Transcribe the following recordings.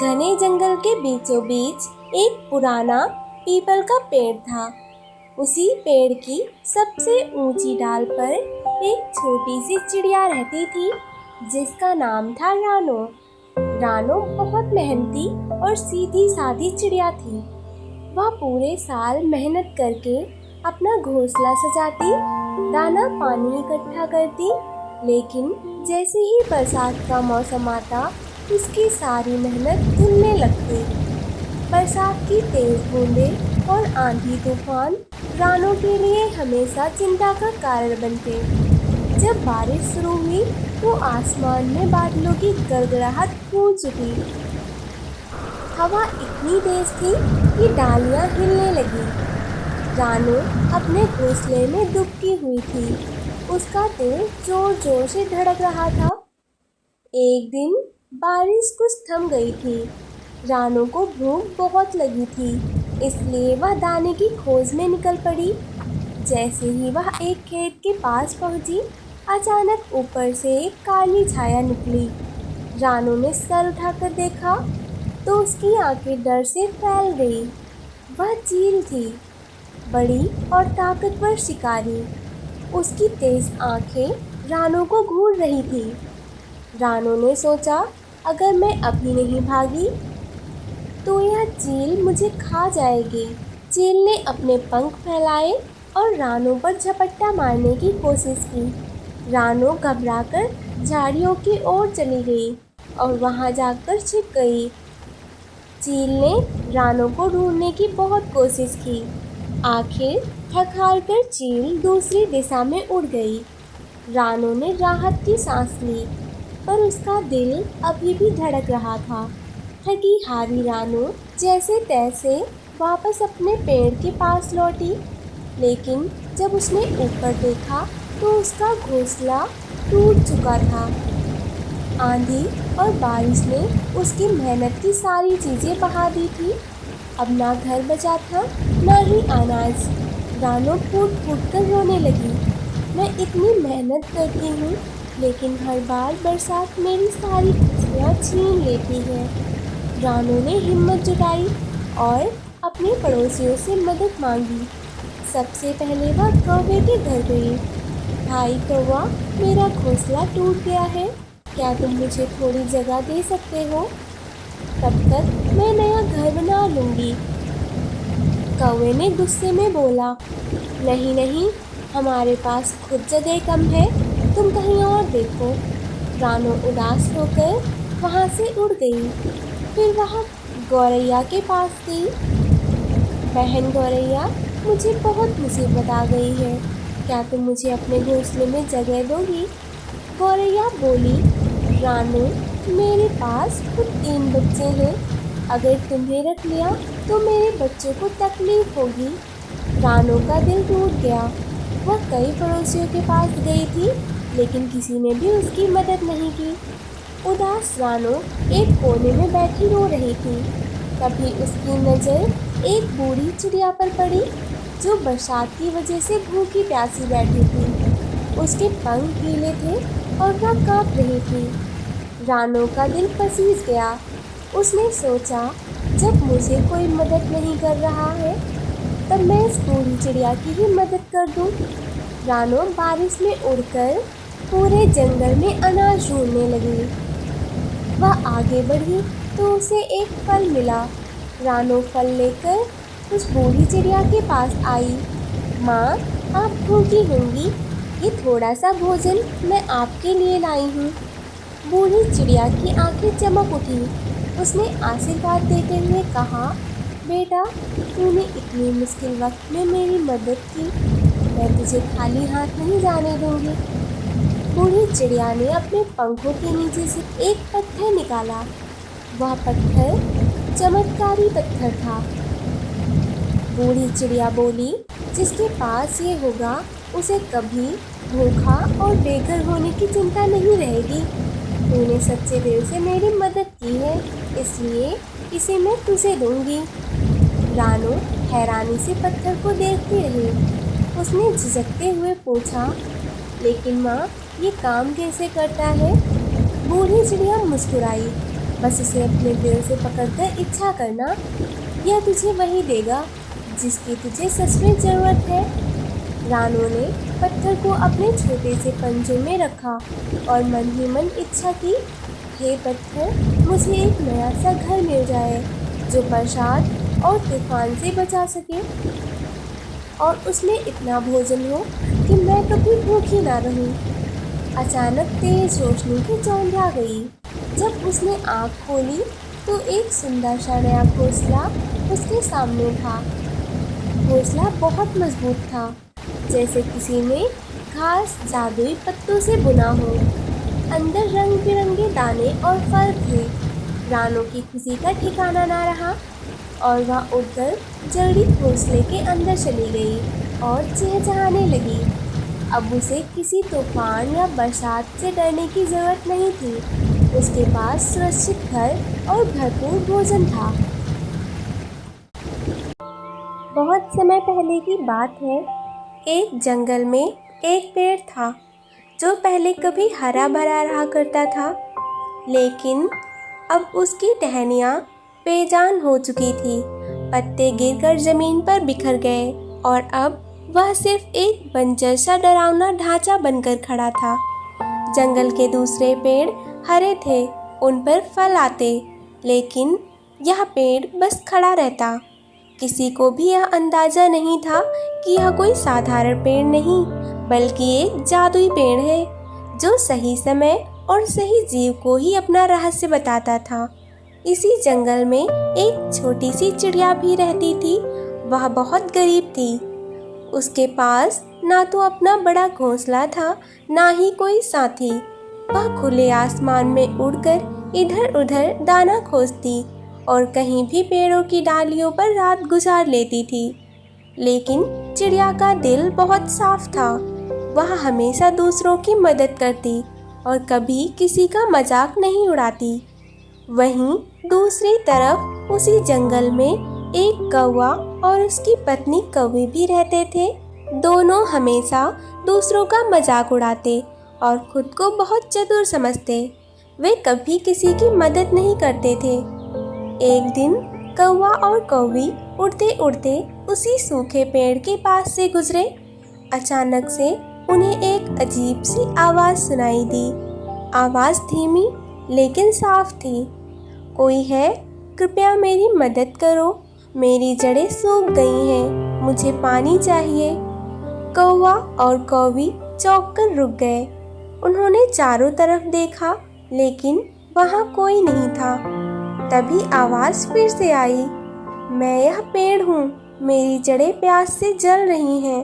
घने जंगल के बीचों बीच एक पुराना पीपल का पेड़ था। उसी पेड़ की सबसे ऊंची डाल पर एक छोटी सी चिड़िया रहती थी जिसका नाम था रानो। रानो बहुत मेहनती और सीधी सादी चिड़िया थी। वह पूरे साल मेहनत करके अपना घोंसला सजाती, दाना पानी इकट्ठा करती, लेकिन जैसे ही बरसात का मौसम आता उसकी सारी मेहनत धुलने लगती। बरसात की तेज बूंदें और आंधी तूफान रानो के लिए हमेशा चिंता का कारण बनते। जब बारिश शुरू हुई तो आसमान में बादलों की गड़गड़ाहट गूंज उठी। हवा इतनी तेज थी कि डालियां हिलने लगी। रानो अपने घोंसले में दुबकी हुई थी। उसका दिल जोर जोर से धड़क रहा था। एक दिन बारिश कुछ थम गई थी। रानो को भूख बहुत लगी थी, इसलिए वह दाने की खोज में निकल पड़ी। जैसे ही वह एक खेत के पास पहुंची, अचानक ऊपर से एक काली छाया निकली। रानो ने सर उठाकर देखा तो उसकी आंखें डर से फैल गई। वह चील थी, बड़ी और ताकतवर शिकारी। उसकी तेज आंखें रानो को घूर रही थी। रानो ने सोचा, अगर मैं अभी नहीं भागी तो यह चील मुझे खा जाएगी। चील ने अपने पंख फैलाए और रानो पर झपट्टा मारने की कोशिश की। रानो घबराकर झाड़ियों की ओर चली गई और वहां जाकर छिप गई। चील ने रानो को ढूंढने की बहुत कोशिश की। आखिर थक हार कर चील दूसरी दिशा में उड़ गई। रानो ने राहत की सांस ली, पर उसका दिल अभी भी धड़क रहा था। थकी हारी रानो जैसे तैसे वापस अपने पेड़ के पास लौटी, लेकिन जब उसने ऊपर देखा तो उसका घोंसला टूट चुका था। आंधी और बारिश ने उसकी मेहनत की सारी चीजें बहा दी थी। अब ना घर बचा था, ना ही अनाज। रानो फूट फूट कर रोने लगी। मैं इतनी मेहनत करती हूँ, लेकिन हर बार बरसात मेरी सारी खुशियाँ छीन लेती है। रानो ने हिम्मत जुटाई और अपने पड़ोसियों से मदद मांगी। सबसे पहले वह कौवे के घर गई। भाई कौवा, मेरा घोंसला टूट गया है, क्या तुम मुझे थोड़ी जगह दे सकते हो? तब तक मैं नया घर बना लूंगी। कौवे ने गुस्से में बोला, नहीं नहीं, हमारे पास खुद जगह कम है, तुम कहीं और देखो। रानो उदास होकर वहां से उड़ गई। फिर वह गौरैया के पास गई। बहन गौरैया, मुझे बहुत मुसीबत आ गई है, क्या तुम मुझे अपने घोंसले में जगह दोगी? गौरैया बोली, रानो, मेरे पास खुद 3 बच्चे हैं, अगर तुम्हें रख लिया तो मेरे बच्चों को तकलीफ होगी। रानो का दिल टूट गया। वह कई पड़ोसियों के पास गई थी, लेकिन किसी ने भी उसकी मदद नहीं की। उदास रानो एक कोने में बैठी रो रही थी। तभी उसकी नज़र एक बूढ़ी चिड़िया पर पड़ी, जो बरसात की वजह से भूखी प्यासी बैठी थी। उसके पंख गीले थे और वह कांप रही थी। रानो का दिल पसीज गया। उसने सोचा, जब मुझे कोई मदद नहीं कर रहा है, तब मैं इस बूढ़ी चिड़िया की ही मदद कर दूं। रानो बारिश में उड़कर पूरे जंगल में अनाज ढूंढने लगी। वह आगे बढ़ी तो उसे एक फल मिला। रानो फल लेकर उस बूढ़ी चिड़िया के पास आई। माँ, आप भूखी होंगी, ये थोड़ा सा भोजन मैं आपके लिए लाई हूँ। बूढ़ी चिड़िया की आंखें चमक उठी। उसने आशीर्वाद देते हुए कहा, बेटा, तूने इतनी मुश्किल वक्त में मेरी मदद की, मैं तुझे खाली हाथ नहीं जाने दूंगी। बूढ़ी चिड़िया ने अपने पंखों के नीचे से एक पत्थर निकाला। वह पत्थर चमत्कारी पत्थर था। बूढ़ी चिड़िया बोली, जिसके पास ये होगा उसे कभी भूखा और बेघर होने की चिंता नहीं रहेगी। तूने सच्चे दिल से मेरी मदद की है, इसलिए इसे मैं तुझे दूंगी। रानो हैरानी से पत्थर को देखती रही। उसने झिझकते हुए पूछा, लेकिन माँ, ये काम कैसे करता है? बूढ़ी चिड़िया मुस्कुराई, बस उसे अपने दिल से पकड़कर इच्छा करना, यह तुझे वही देगा जिसकी तुझे सच में ज़रूरत है। रानू ने पत्थर को अपने छोटे से पंजों में रखा और मन ही मन इच्छा की, हे पत्थर, मुझे एक नया सा घर मिल जाए जो बरसात और तूफान से बचा सके, और उसमें इतना भोजन हो कि मैं कभी भूखी ना रहूं। अचानक तेज रोशनी की चौंधिया गई। जब उसने आँख खोली तो एक सुंदर सा नया घोंसला उसके सामने था। घोंसला बहुत मजबूत था, जैसे किसी ने घास जादुई पत्तों से बुना हो। अंदर रंग बिरंगे दाने और फल थे। रानू की खुशी का ठिकाना ना रहा और वह उड़कर जल्दी घोंसले के अंदर चली गई और चहचहाने लगी। अब उसे किसी तूफान या बरसात से डरने की जरूरत नहीं थी। उसके पास सुरक्षित घर और भरपूर भोजन था। बहुत समय पहले की बात है। एक जंगल में एक पेड़ था जो पहले कभी हरा भरा रहा करता था, लेकिन अब उसकी टहनियाँ बेजान हो चुकी थी। पत्ते गिरकर जमीन पर बिखर गए और अब वह सिर्फ एक बंजर सा डरावना ढांचा बनकर खड़ा था। जंगल के दूसरे पेड़ हरे थे, उन पर फल आते, लेकिन यह पेड़ बस खड़ा रहता। किसी को भी यह अंदाजा नहीं था कि यह कोई साधारण पेड़ नहीं, बल्कि एक जादुई पेड़ है जो सही समय और सही जीव को ही अपना रहस्य बताता था। इसी जंगल में एक छोटी सी चिड़िया भी रहती थी। वह बहुत गरीब थी। उसके पास ना तो अपना बड़ा घोंसला था, ना ही कोई साथी। वह खुले आसमान में उड़कर इधर उधर दाना खोजती और कहीं भी पेड़ों की डालियों पर रात गुजार लेती थी। लेकिन चिड़िया का दिल बहुत साफ था। वह हमेशा दूसरों की मदद करती और कभी किसी का मजाक नहीं उड़ाती। वहीं दूसरी तरफ उसी जंगल में एक कौवा और उसकी पत्नी कौवी भी रहते थे। दोनों हमेशा दूसरों का मजाक उड़ाते और खुद को बहुत चतुर समझते। वे कभी किसी की मदद नहीं करते थे। एक दिन कौवा और कौवी उड़ते उड़ते उसी सूखे पेड़ के पास से गुजरे। अचानक से उन्हें एक अजीब सी आवाज़ सुनाई दी। आवाज़ धीमी लेकिन साफ थी। कोई है? कृपया मेरी मदद करो, मेरी जड़ें सूख गई हैं, मुझे पानी चाहिए। कौवा और कौवी चौंक कर रुक गए। उन्होंने चारों तरफ देखा, लेकिन वहाँ कोई नहीं था। तभी आवाज़ फिर से आई, मैं यह पेड़ हूँ, मेरी जड़ें प्यास से जल रही हैं।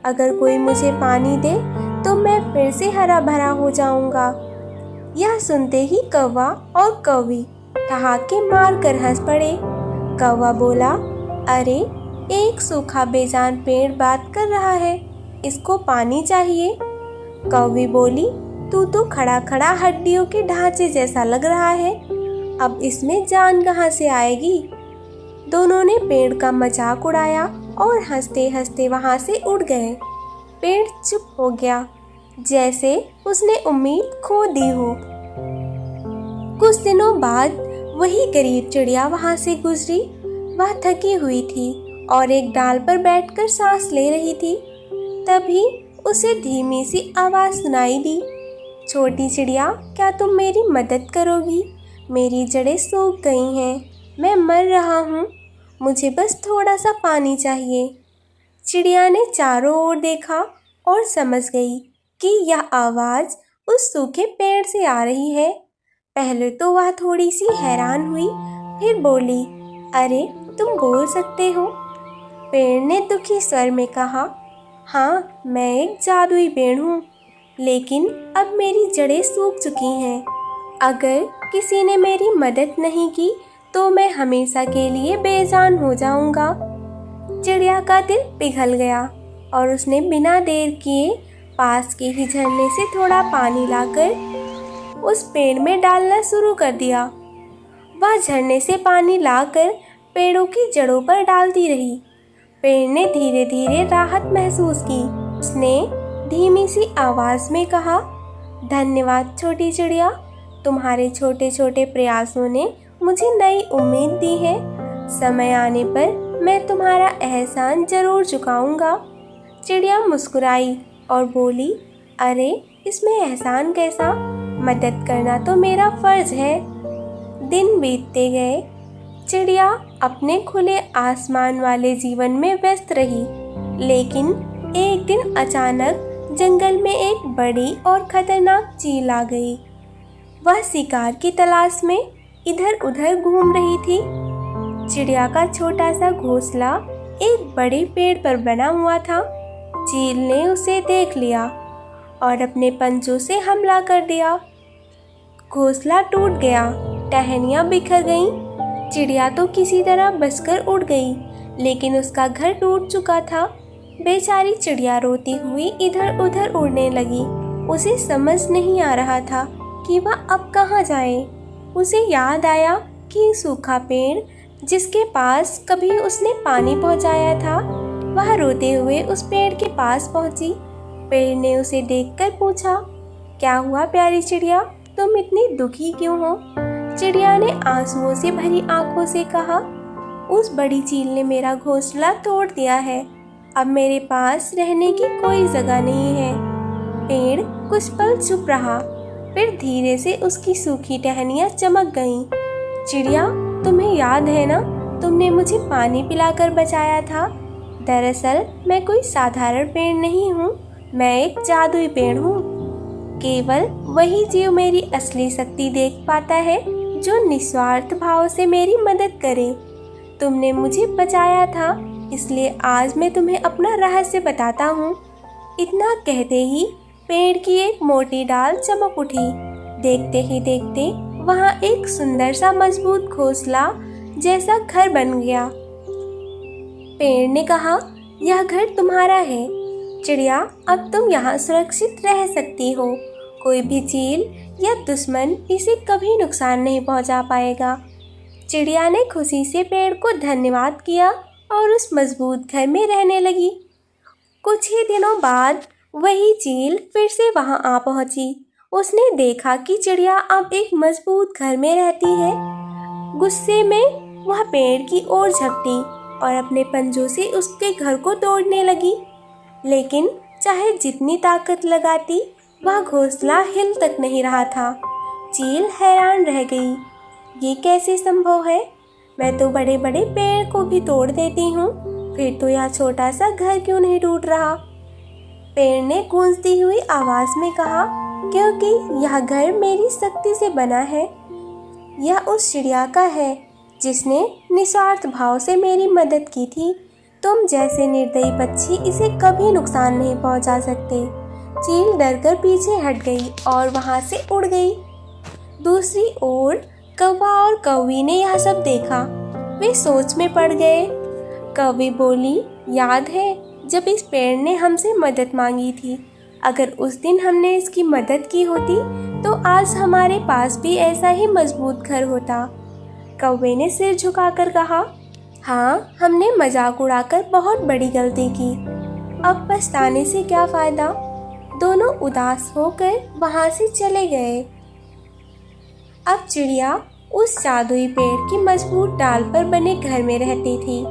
अगर कोई मुझे पानी दे तो मैं फिर से हरा भरा हो जाऊँगा। यह सुनते ही कौवा और कौवी ठहाके मार कर हंस पड़े। कौवा बोला, अरे, एक सूखा बेजान पेड़ बात कर रहा है, इसको पानी चाहिए। कौवी बोली, तू तो खड़ा खड़ा हड्डियों के ढांचे जैसा लग रहा है, अब इसमें जान कहाँ से आएगी। दोनों ने पेड़ का मजाक उड़ाया और हंसते हंसते वहाँ से उड़ गए। पेड़ चुप हो गया, जैसे उसने उम्मीद खो दी हो। कुछ दिनों बाद वही गरीब चिड़िया वहाँ से गुजरी। वह थकी हुई थी और एक डाल पर बैठकर सांस ले रही थी। तभी उसे धीमी सी आवाज़ सुनाई दी, छोटी चिड़िया, क्या तुम मेरी मदद करोगी? मेरी जड़ें सूख गई हैं, मैं मर रहा हूँ, मुझे बस थोड़ा सा पानी चाहिए। चिड़िया ने चारों ओर देखा और समझ गई कि यह आवाज़ उस सूखे पेड़ से आ रही है। पहले तो वह थोड़ी सी हैरान हुई, फिर बोली, अरे, तुम बोल सकते हो? पेड़ ने दुखी स्वर में कहा, हाँ, मैं एक जादुई पेड़ हूँ, लेकिन अब मेरी जड़ें सूख चुकी हैं। अगर किसी ने मेरी मदद नहीं की तो मैं हमेशा के लिए बेजान हो जाऊंगा। चिड़िया का दिल पिघल गया और उसने बिना देर किए पास के ही झरने से थोड़ा पानी लाकर उस पेड़ में डालना शुरू कर दिया। वह झरने से पानी लाकर पेड़ों की जड़ों पर डालती रही। पेड़ ने धीरे धीरे राहत महसूस की। उसने धीमी सी आवाज़ में कहा, धन्यवाद छोटी चिड़िया, तुम्हारे छोटे छोटे प्रयासों ने मुझे नई उम्मीद दी है। समय आने पर मैं तुम्हारा एहसान जरूर चुकाऊंगा। चिड़िया मुस्कुराई और बोली, अरे इसमें एहसान कैसा, मदद करना तो मेरा फर्ज है। दिन बीतते गए। चिड़िया अपने खुले आसमान वाले जीवन में व्यस्त रही, लेकिन एक दिन अचानक जंगल में एक बड़ी और खतरनाक चील आ गई। वह शिकार की तलाश में इधर उधर घूम रही थी। चिड़िया का छोटा सा घोंसला एक बड़े पेड़ पर बना हुआ था। चील ने उसे देख लिया और अपने पंजों से हमला कर दिया। घोंसला टूट गया, टहनियाँ बिखर गईं। चिड़िया तो किसी तरह बचकर उड़ गई, लेकिन उसका घर टूट चुका था। बेचारी चिड़िया रोती हुई इधर उधर उड़ने लगी। उसे समझ नहीं आ रहा था कि वह अब कहाँ जाए। उसे याद आया कि सूखा पेड़ जिसके पास कभी उसने पानी पहुँचाया था, वह रोते हुए उस पेड़ के पास पहुँची। पेड़ ने उसे देखकर पूछा, क्या हुआ प्यारी चिड़िया, तुम इतनी दुखी क्यों हो? चिड़िया ने आंसुओं से भरी आंखों से कहा, उस बड़ी चील ने मेरा घोंसला तोड़ दिया है। अब मेरे पास रहने की कोई जगह नहीं है। पेड़ कुछ पल चुप रहा, फिर धीरे से उसकी सूखी टहनियाँ चमक गईं। चिड़िया, तुम्हें याद है ना, तुमने मुझे पानी पिलाकर बचाया था। दरअसल मैं कोई साधारण पेड़ नहीं हूँ, मैं एक जादुई पेड़ हूँ। केवल वही जीव मेरी असली शक्ति देख पाता है जो निस्वार्थ भाव से मेरी मदद करे। तुमने मुझे बचाया था, इसलिए आज मैं तुम्हें अपना रहस्य बताता हूँ। इतना कहते ही पेड़ की एक मोटी डाल चमक उठी। देखते ही देखते वहाँ एक सुंदर सा मजबूत घोंसला जैसा घर बन गया। पेड़ ने कहा, यह घर तुम्हारा है चिड़िया, अब तुम यहाँ सुरक्षित रह सकती हो। कोई भी चील या दुश्मन इसे कभी नुकसान नहीं पहुँचा पाएगा। चिड़िया ने खुशी से पेड़ को धन्यवाद किया और उस मजबूत घर में रहने लगी। कुछ ही दिनों बाद वही चील फिर से वहां आ पहुंची। उसने देखा कि चिड़िया अब एक मजबूत घर में रहती है। गुस्से में वह पेड़ की ओर झपटी और अपने पंजों से उसके घर को तोड़ने लगी, लेकिन चाहे जितनी ताकत लगाती वह घोंसला हिल तक नहीं रहा था। चील हैरान रह गई, ये कैसे संभव है? मैं तो बड़े बड़े पेड़ को भी तोड़ देती हूँ, फिर तो यह छोटा सा घर क्यों नहीं टूट रहा? पेड़ ने गूंजती हुई आवाज में कहा, क्योंकि यह घर मेरी शक्ति से बना है। यह उस चिड़िया का है जिसने निस्वार्थ भाव से मेरी मदद की थी। तुम जैसे निर्दयी पक्षी इसे कभी नुकसान नहीं पहुंचा सकते। चील डरकर पीछे हट गई और वहां से उड़ गई। दूसरी ओर कौवा और कौवी ने यह सब देखा। वे सोच में पड़ गए। कौवी बोली, याद है जब इस पेड़ ने हमसे मदद मांगी थी? अगर उस दिन हमने इसकी मदद की होती तो आज हमारे पास भी ऐसा ही मजबूत घर होता। कौवे ने सिर झुकाकर कहा, हाँ, हमने मजाक उड़ाकर बहुत बड़ी गलती की। अब पछताने से क्या फायदा? दोनों उदास होकर वहां से चले गए। अब चिड़िया उस जादुई पेड़ की मजबूत डाल पर बने घर में रहती थी।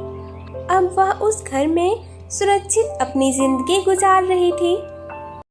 अब वह उस घर में सुरक्षित अपनी जिंदगी गुजार रही थी।